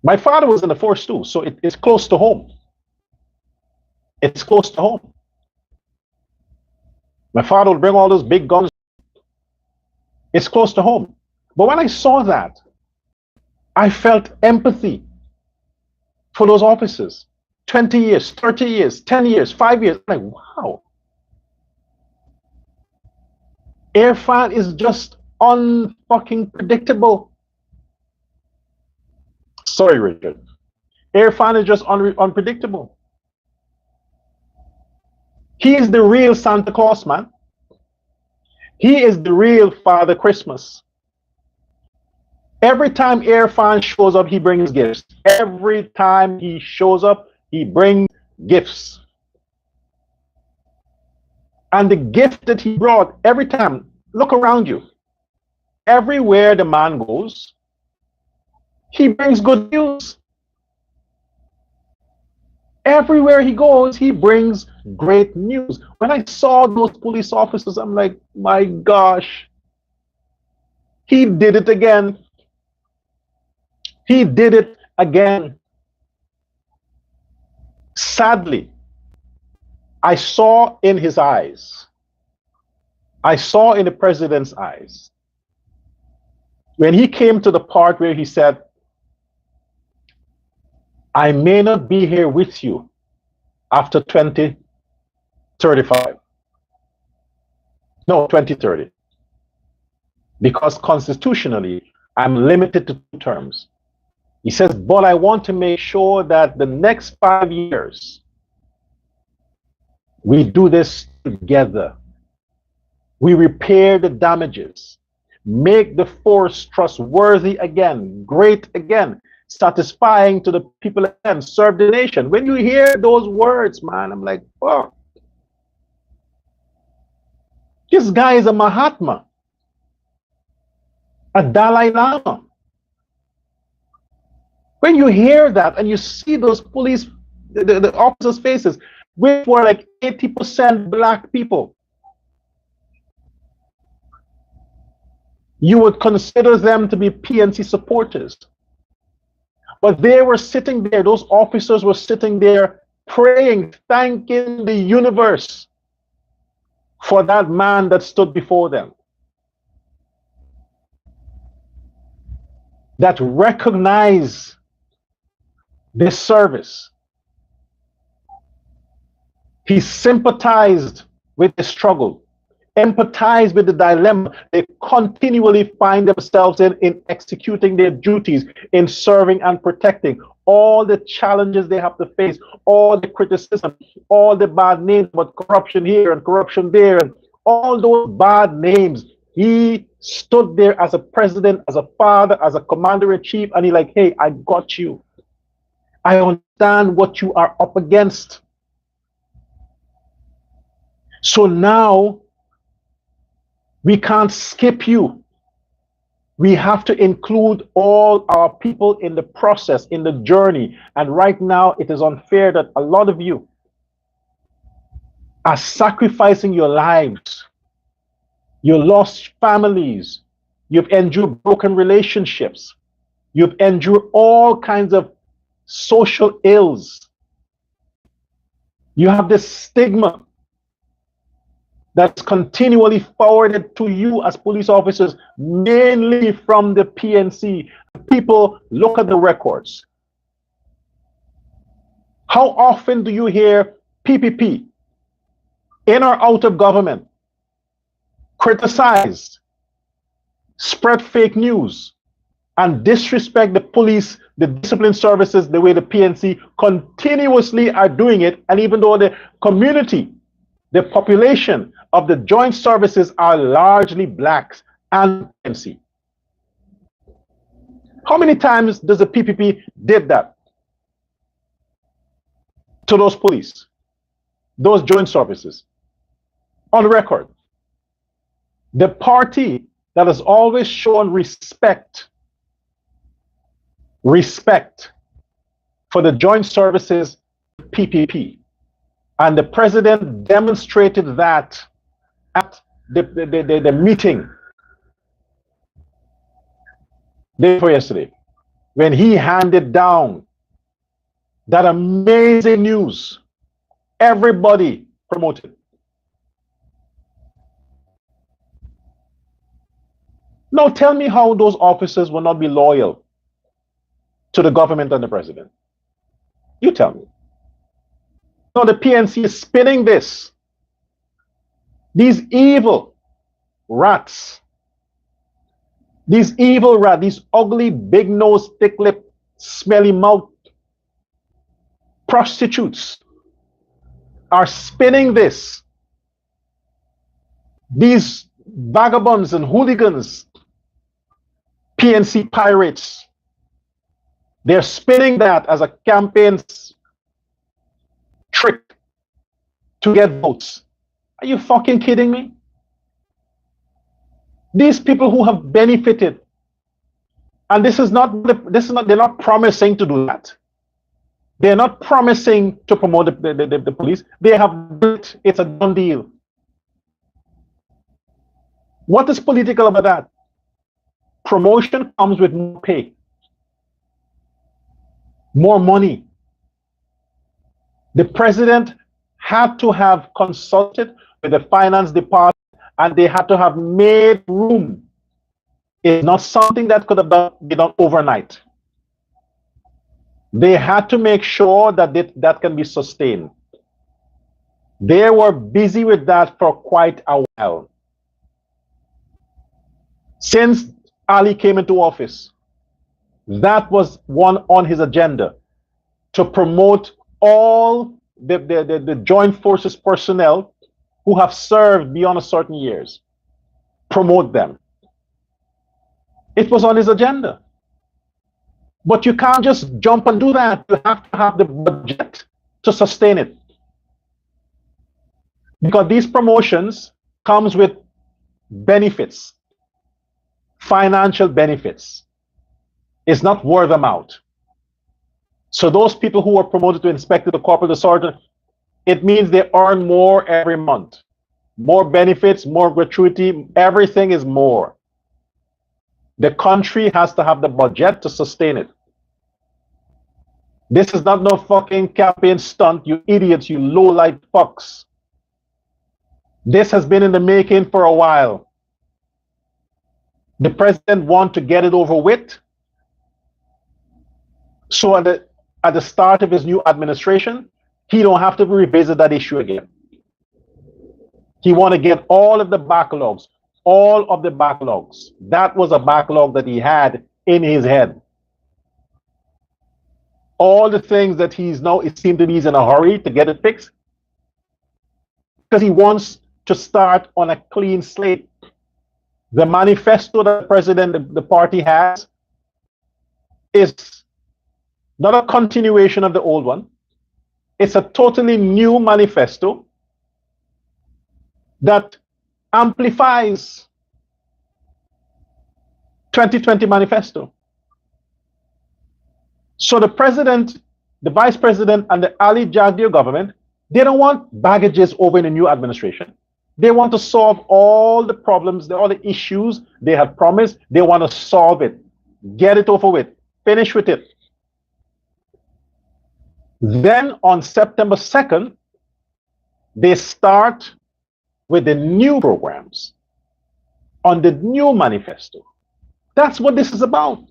My father was in the force too, so it's close to home. It's close to home. My father would bring all those big guns. It's close to home. But when I saw that, I felt empathy for those officers. 20 years, 30 years, 10 years, 5 years. I'm like, wow. Irfan is just unfucking predictable. Sorry, Richard. Irfan is just unpredictable. He is the real Santa Claus, man. He is the real Father Christmas. Every time Irfan shows up, he brings gifts. Every time he shows up, he brings gifts. And the gift that he brought every time, look around you. Everywhere the man goes, he brings good news. Everywhere he goes, he brings great news. When I saw those police officers, I'm like, my gosh, he did it again. He did it again. Sadly, I saw in his eyes, I saw in the president's eyes, when he came to the part where he said, I may not be here with you after 2035. No, 2030. Because constitutionally, I'm limited to 2 terms. He says, but I want to make sure that the next 5 years, we do this together. We repair the damages. make the force trustworthy again, great again, satisfying to the people again, serve the nation. When you hear those words, man, I'm like, fuck. This guy is a Mahatma, a Dalai Lama. When you hear that and you see those police, the officers' faces, which were like 80% black people, you would consider them to be PNC supporters. But they were sitting there, those officers were sitting there praying, thanking the universe for that man that stood before them, that recognized this service. He sympathized with the struggle, empathized with the dilemma they continually find themselves in executing their duties, in serving and protecting, all the challenges they have to face, all the criticism, all the bad names about corruption here and corruption there, and all those bad names. He stood there as a president, as a father, as a commander-in-chief, and he like, hey, I got you. I understand what you are up against. So now we can't skip you. We have to include all our people in the process, in the journey. And right now, it is unfair that a lot of you are sacrificing your lives. You lost families. You've endured broken relationships. You've endured all kinds of social ills. You have this stigma that's continually forwarded to you as police officers, mainly from the PNC. People look at the records. How often do you hear PPP, in or out of government, criticize, spread fake news, and disrespect the police, the discipline services, the way the PNC continuously are doing it? And even though the community, the population of the joint services are largely blacks and PNC. How many times does the PPP did that to those police, those joint services? On record. The party that has always shown respect for the joint services, PPP. And the president demonstrated that at the meeting day before yesterday, when he handed down that amazing news. Everybody promoted. Now tell me how those officers will not be loyal to the government and the president. You tell me. Now the PNC is spinning this. These evil rats, these ugly, big-nosed, thick-lipped, smelly-mouthed prostitutes are spinning this. These vagabonds and hooligans, PNC pirates, they're spinning that as a campaign trick to get votes. Are you fucking kidding me? These people who have benefited, and they're not promising to do that. They're not promising to promote the police. They have built, it's a done deal. What is political about that? Promotion comes with more pay, more money. The president had to have consulted with the finance department, and they had to have made room. It's not something that could have been done overnight. They had to make sure that that can be sustained. They were busy with that for quite a while. Since Ali came into office, that was one on his agenda, to promote all the joint forces personnel who have served beyond a certain years. Promote them. It was on his agenda. But you can't just jump and do that. You have to have the budget to sustain it. Because these promotions comes with benefits, financial benefits. It's not word of mouth. So those people who are promoted to inspector, the corporal, the sergeant, it means they earn more every month. More benefits, more gratuity, everything is more. The country has to have the budget to sustain it. This is not no fucking campaign stunt, you idiots, you low-life fucks. This has been in the making for a while. The president wants to get it over with. So at the start of his new administration, he don't have to revisit that issue again. He want to get all of the backlogs, all of the backlogs. That was a backlog that he had in his head. All the things that he's now, it seems to me he's in a hurry to get it fixed. Because he wants to start on a clean slate. The manifesto that the president, the party has, is not a continuation of the old one. It's a totally new manifesto that amplifies 2020 manifesto. So the president, the vice president, and the Ali Jagdeo government, they don't want baggages over in the new administration. They want to solve all the problems, all the issues they have promised. They want to solve it, get it over with, finish with it. Then on September 2nd, they start with the new programs on the new manifesto. That's what this is about.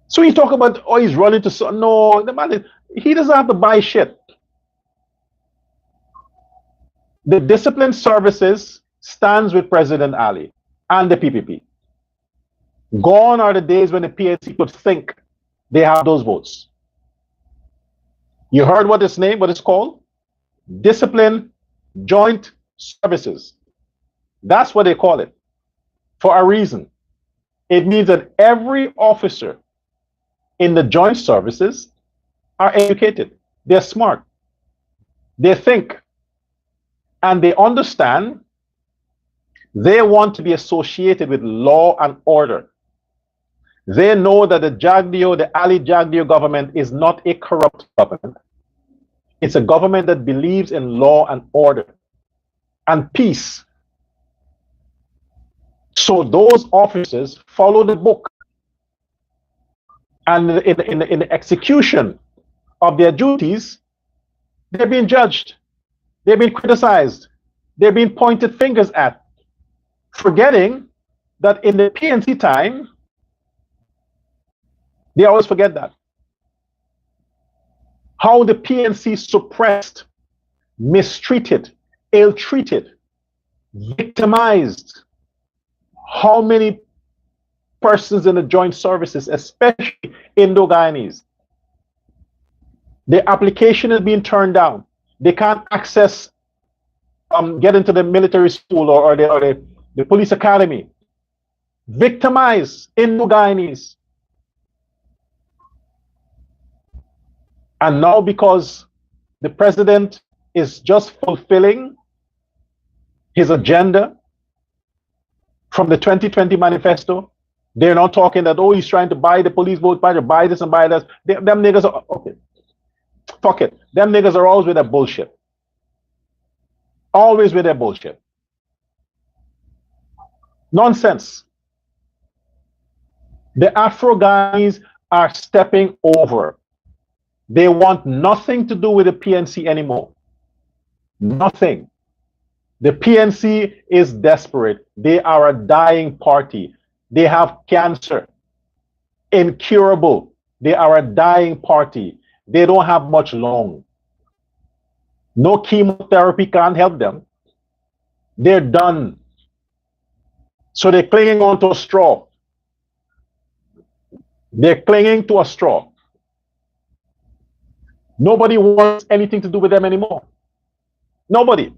So you talk about, oh, he's running to, no, the man, he doesn't have to buy shit. The discipline services stands with President Ali and the PPP. Gone are the days when the PNC could think they have those votes. You heard what its name, what it's called? Discipline Joint Services. That's what they call it, for a reason. It means that every officer in the joint services are educated. They're smart. They think. And they understand. They want to be associated with law and order. They know that the Ali Jagdeo government is not a corrupt government. It's a government that believes in law and order and peace. So those officers follow the book. And in the execution of their duties, they're being judged. They're being criticized. They're being pointed fingers at. Forgetting that in the PNC time, they always forget that. How the PNC suppressed, mistreated, ill-treated, victimized how many persons in the joint services, especially Indo-Guyanese. Their application is being turned down. They can't access, get into the military school or the police academy. Victimize Indo-Guyanese. And now because the president is just fulfilling his agenda from the 2020 manifesto, they're not talking that, oh, he's trying to buy the police vote, buy this and buy that. Them niggas are, okay, fuck it. Them niggas are always with their bullshit. Always with their bullshit. Nonsense. The Afro-Guyanese are stepping over. They want nothing to do with the PNC anymore. Nothing. The PNC is desperate. They are a dying party. They have cancer. Incurable. They are a dying party. They don't have much long. No chemotherapy can't help them. They're done. So they're clinging on to a straw. They're clinging to a straw. Nobody wants anything to do with them anymore. Nobody.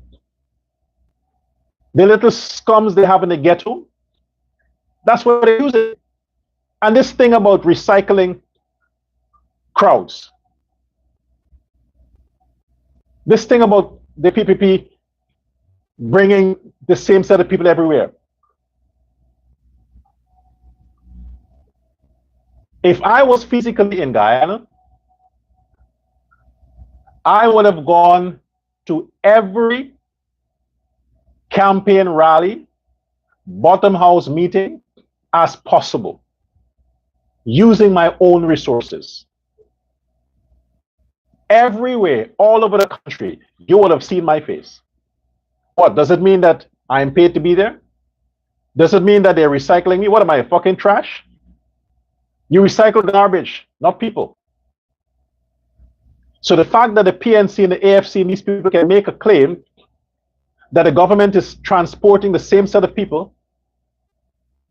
The little scums they have in the ghetto, That's what they use it. And this thing about recycling crowds, this thing about the PPP bringing the same set of people everywhere. If I was physically in Guyana, I would have gone to every campaign rally, bottom house meeting as possible, using my own resources. Everywhere, all over the country, you would have seen my face. What, does it mean that I'm paid to be there? Does it mean that they're recycling me? What am I, fucking trash? You recycle garbage, not people. So the fact that the PNC and the AFC and these people can make a claim that the government is transporting the same set of people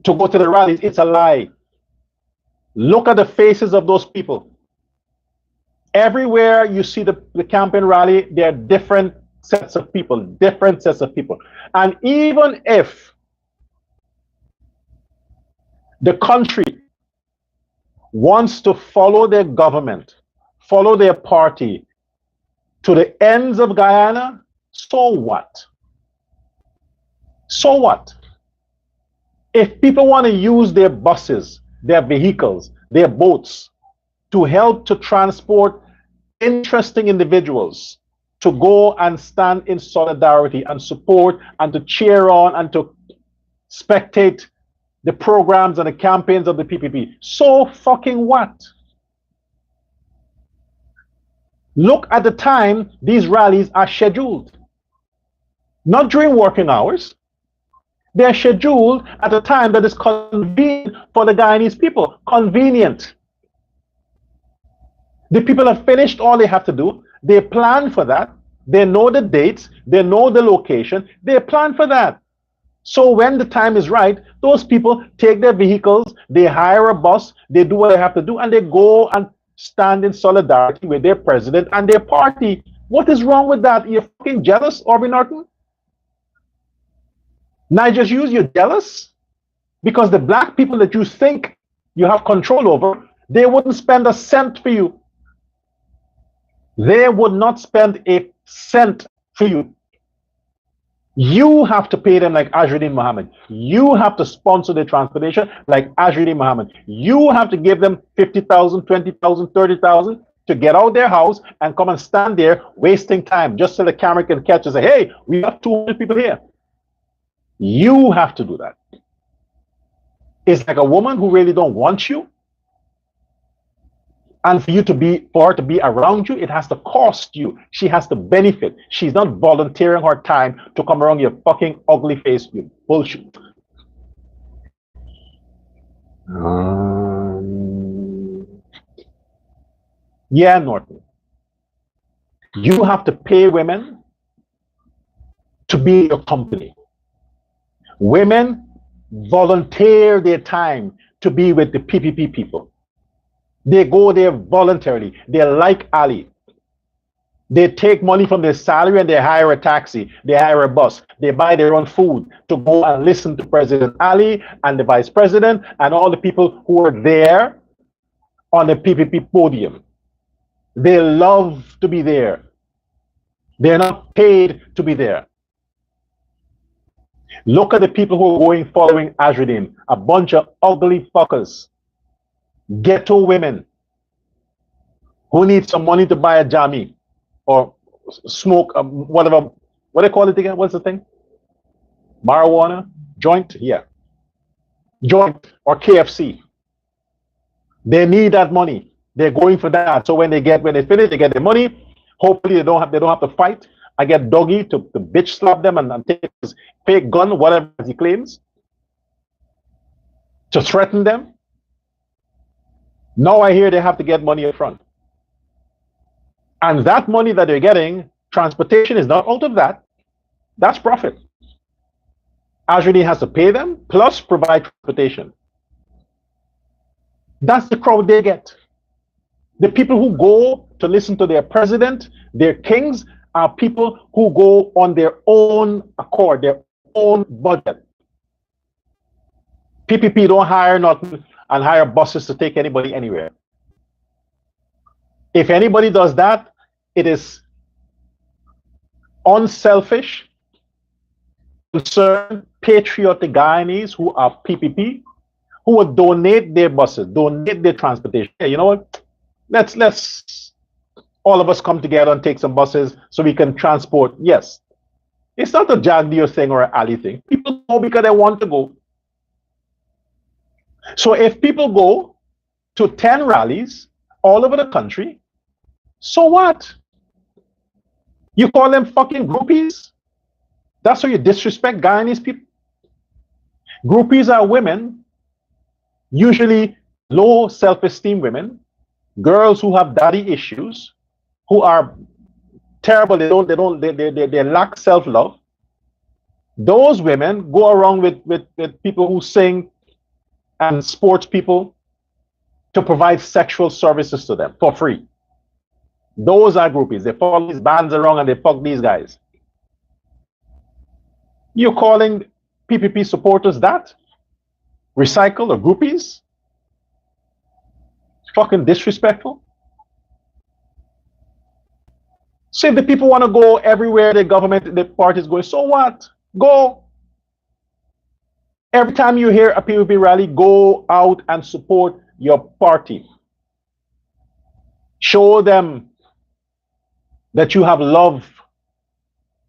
to go to the rallies, it's a lie. Look at the faces of those people. Everywhere you see the campaign rally, there are different sets of people, different sets of people. And even if the country wants to follow their government, follow their party to the ends of Guyana, so what? So what? If people want to use their buses, their vehicles, their boats to help to transport interesting individuals to go and stand in solidarity and support and to cheer on and to spectate the programs and the campaigns of the PPP, so fucking what? Look at the time these rallies are scheduled. Not during working hours. They're scheduled at a time that is convenient for the Guyanese people. Convenient. The people have finished all they have to do. They plan for that. They know the dates. They know the location. They plan for that. So when the time is right, those people take their vehicles, they hire a bus, they do what they have to do, and they go and stand in solidarity with their president and their party. What is wrong with that? You're fucking jealous, Aubrey Norton? Nigel Hughes, you're jealous? Because the black people that you think you have control over, they wouldn't spend a cent for you. They would not spend a cent for you. You have to pay them like Azruddin Mohammed. You have to sponsor their transportation like Azruddin Mohammed. You have to give them 50,000, 20,000, 30,000 to get out their house and come and stand there wasting time just so the camera can catch and say, hey, we have 200 people here. You have to do that. It's like a woman who really don't want you. And for her to be around you, it has to cost you. She has to benefit. She's not volunteering her time to come around your fucking ugly face with bullshit. Yeah, Norton. You have to pay women to be in your company. Women volunteer their time to be with the PPP people. They go there voluntarily. They like Ali. They take money from their salary and they hire a taxi. They hire a bus. They buy their own food to go and listen to President Ali and the vice president and all the people who are there on the PPP podium. They love to be there. They're not paid to be there. Look at the people who are going following Azruddin, a bunch of ugly fuckers. Ghetto women who need some money to buy a jammy or smoke whatever, what do they call it again? What's the thing? Marijuana? Joint? Yeah. Joint or KFC. They need that money. They're going for that. So when they finish, they get the money. Hopefully they don't have to fight. I get Doggy to bitch slap them and take his fake gun, whatever he claims, to threaten them. Now I hear they have to get money up front. And that money that they're getting, transportation is not out of that. That's profit. Azruddin has to pay them, plus provide transportation. That's the crowd they get. The people who go to listen to their president, their kings, are people who go on their own accord, their own budget. PPP don't hire nothing and hire buses to take anybody anywhere. If anybody does that, it is unselfish, concerned, patriotic Guyanese who are PPP, who would donate their buses, donate their transportation. Hey, you know what? Let's all of us come together and take some buses so we can transport. Yes, it's not a Jag Deal thing or an alley thing. People go because they want to go. So if people go to 10 rallies all over the country, so what? You call them fucking groupies? That's how you disrespect Guyanese people? Groupies are women, usually low self-esteem women, girls who have daddy issues, who are terrible. They lack self-love. Those women go around with people who sing and sports people to provide sexual services to them for free. Those are groupies. They follow these bands around and they fuck these guys. You're calling PPP supporters that? Recycle or groupies? Fucking disrespectful. So if the people want to go everywhere the government, the party is going, so what? Go. Every time you hear a PPP rally, go out and support your party. Show them that you have love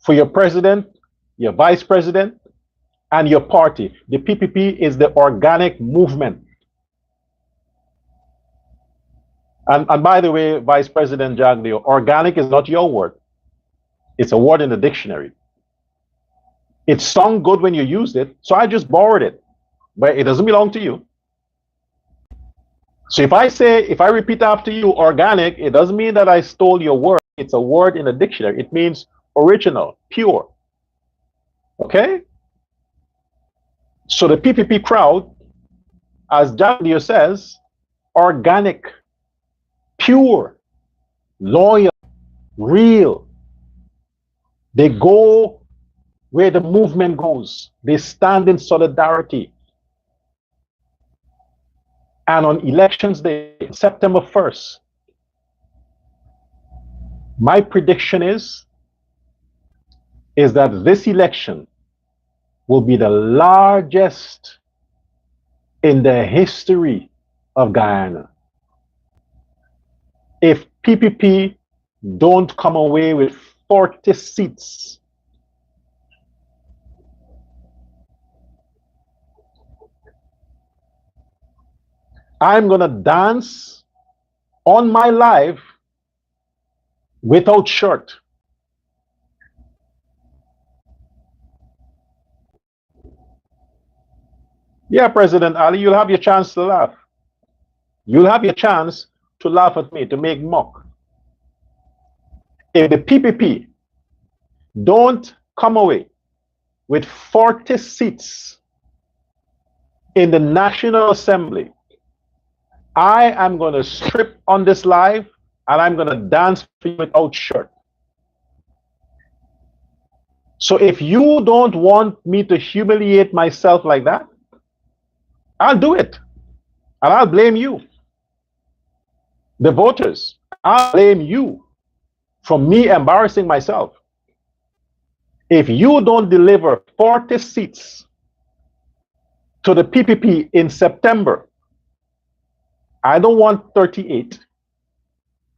for your president, your vice president, and your party. The PPP is the organic movement. And by the way, Vice President Jaglio, organic is not your word. It's a word in the dictionary. It sounds good when you used it, so I just borrowed it, but it doesn't belong to you. So if I repeat after you organic, it doesn't mean that I stole your word. It's a word in the dictionary. It means original, pure. Okay? So the PPP crowd, as Jaglio says, organic, pure, loyal, real. They go where the movement goes. They stand in solidarity. And on elections day, September 1st, my prediction is that this election will be the largest in the history of Guyana. If PPP don't come away with 40 seats, I'm gonna dance on my live without shirt. Yeah, President Ali, you'll have your chance to laugh. You'll have your chance to laugh at me, to make mock. If the PPP don't come away with 40 seats in the National Assembly, I am going to strip on this live and I'm going to dance for you without shirt. So if you don't want me to humiliate myself like that, I'll do it. And I'll blame you. The voters, I'll blame you for me embarrassing myself. If you don't deliver 40 seats to the PPP in September, I don't want 38.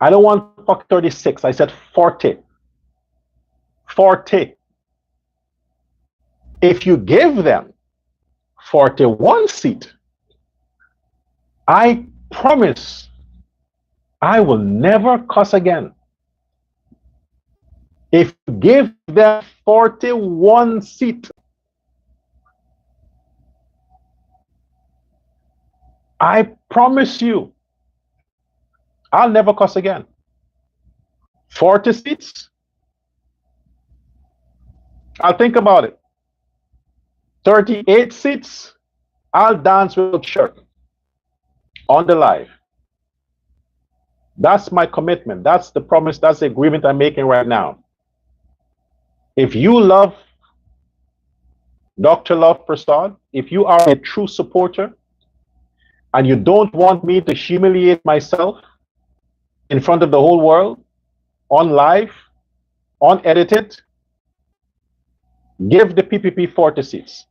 I don't want 36. I said 40. 40. If you give them 41 seat, I promise I will never cuss again. If you give them 41 seat, I promise you, I'll never cuss again. 40 seats? I'll think about it. 38 seats? I'll dance with shirt on the live. That's my commitment. That's the promise. That's the agreement I'm making right now. If you love Dr. Love Prasad, if you are a true supporter and you don't want me to humiliate myself in front of the whole world, on live, unedited, give the PPP 40 seats.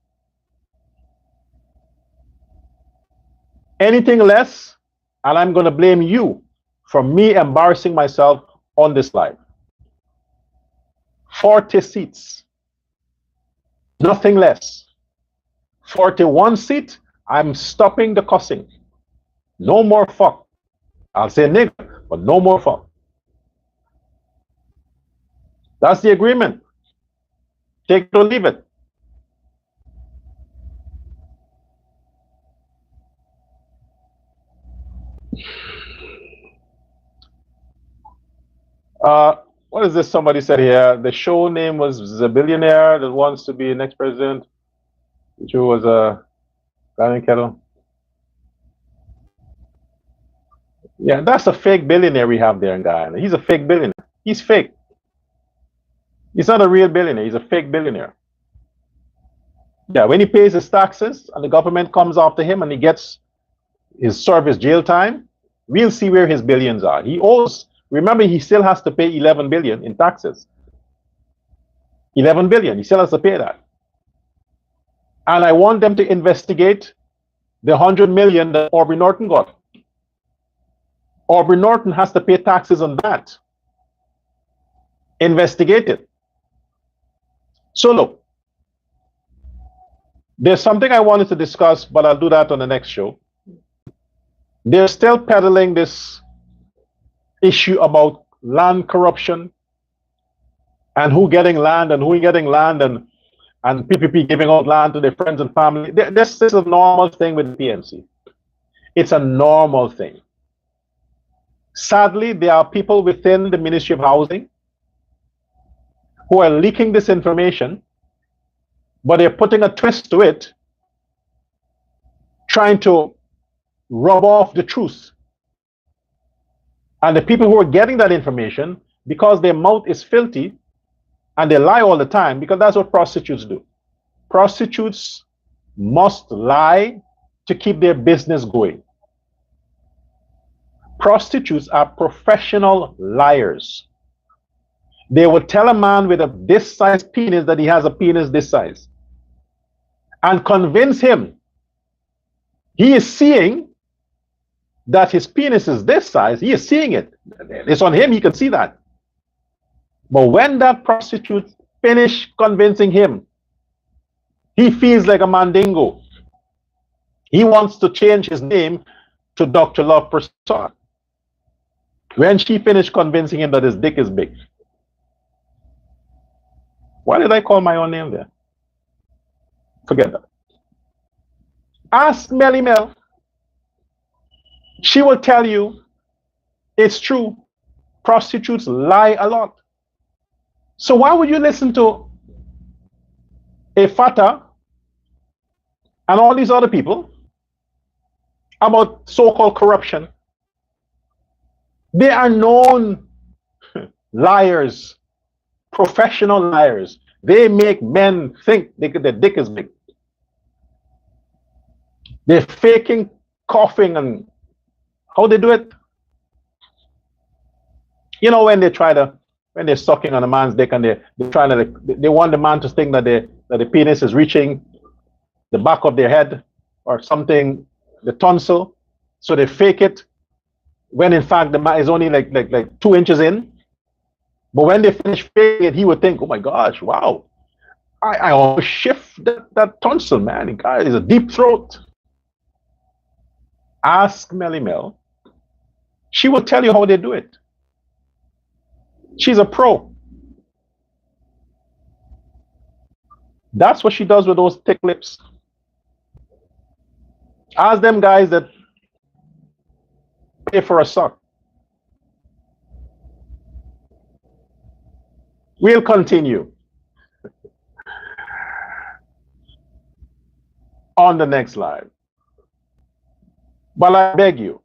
Anything less, and I'm going to blame you for me embarrassing myself on this live. 40 seats, nothing less. 41 seat, I'm stopping the cussing. No more fuck. I'll say nigger, but no more fuck. That's the agreement. Take it or leave it. What is this? Somebody said here. The show name was The Billionaire That Wants to Be Next President, which was a Ghanaian kettle. Yeah, that's a fake billionaire we have there in Guyana. He's a fake billionaire. He's fake. He's not a real billionaire. He's a fake billionaire. Yeah, when he pays his taxes and the government comes after him and he gets his service jail time, we'll see where his billions are. He owes, remember, he still has to pay 11 billion in taxes. 11 billion, he still has to pay that. And I want them to investigate the 100 million that Aubrey Norton got. Aubrey Norton has to pay taxes on that. Investigate it. So look, there's something I wanted to discuss, but I'll do that on the next show. They're still peddling this issue about land corruption and who getting land and who ain't getting land and PPP giving out land to their friends and family. This is a normal thing with the PNC. It's a normal thing. Sadly, there are people within the Ministry of Housing who are leaking this information, but they're putting a twist to it, trying to rub off the truth. And the people who are getting that information, because their mouth is filthy and they lie all the time, because that's what prostitutes do. Prostitutes must lie to keep their business going. Prostitutes are professional liars. They will tell a man with a this size penis that he has a penis this size and convince him he is seeing that his penis is this size. He is seeing it. It's on him. He can see that. But when that prostitute finish convincing him, he feels like a mandingo. He wants to change his name to Dr. Love Prasad. When she finished convincing him that his dick is big. Why did I call my own name there? Forget that. Ask Melly Mel. She will tell you it's true. Prostitutes lie a lot. So why would you listen to a Fatah and all these other people about so-called corruption? They are known liars, professional liars. They make men think their dick is big. They're faking coughing and how they do it. You know, when they're sucking on a man's dick and they're trying to, they want the man to think that the penis is reaching the back of their head or something, the tonsil. So they fake it when in fact the man is only like 2 inches in. But when they finish faking it, he would think, oh my gosh, wow, I almost shift that tonsil, man. The guy is a deep throat. Ask Melly Mel. She will tell you how they do it. She's a pro. That's what she does with those thick lips. Ask them guys that pay for a suck. We'll continue on the next live. But I beg you,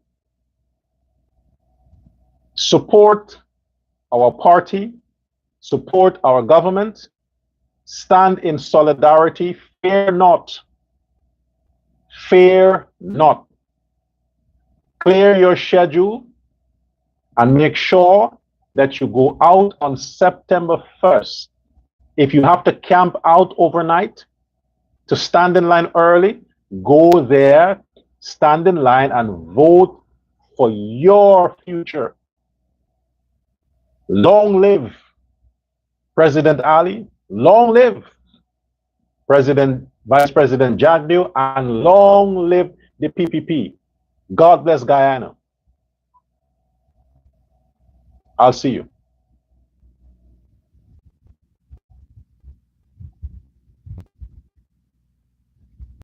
support our party, support our government, stand in solidarity Fear not. Fear not. Clear your schedule and make sure that you go out on September 1st. If you have to camp out overnight to stand in line early, go there, stand in line and vote for your future. Long live President Ali, long live Vice President Jagdew, and long live the PPP. God bless Guyana. I'll see you.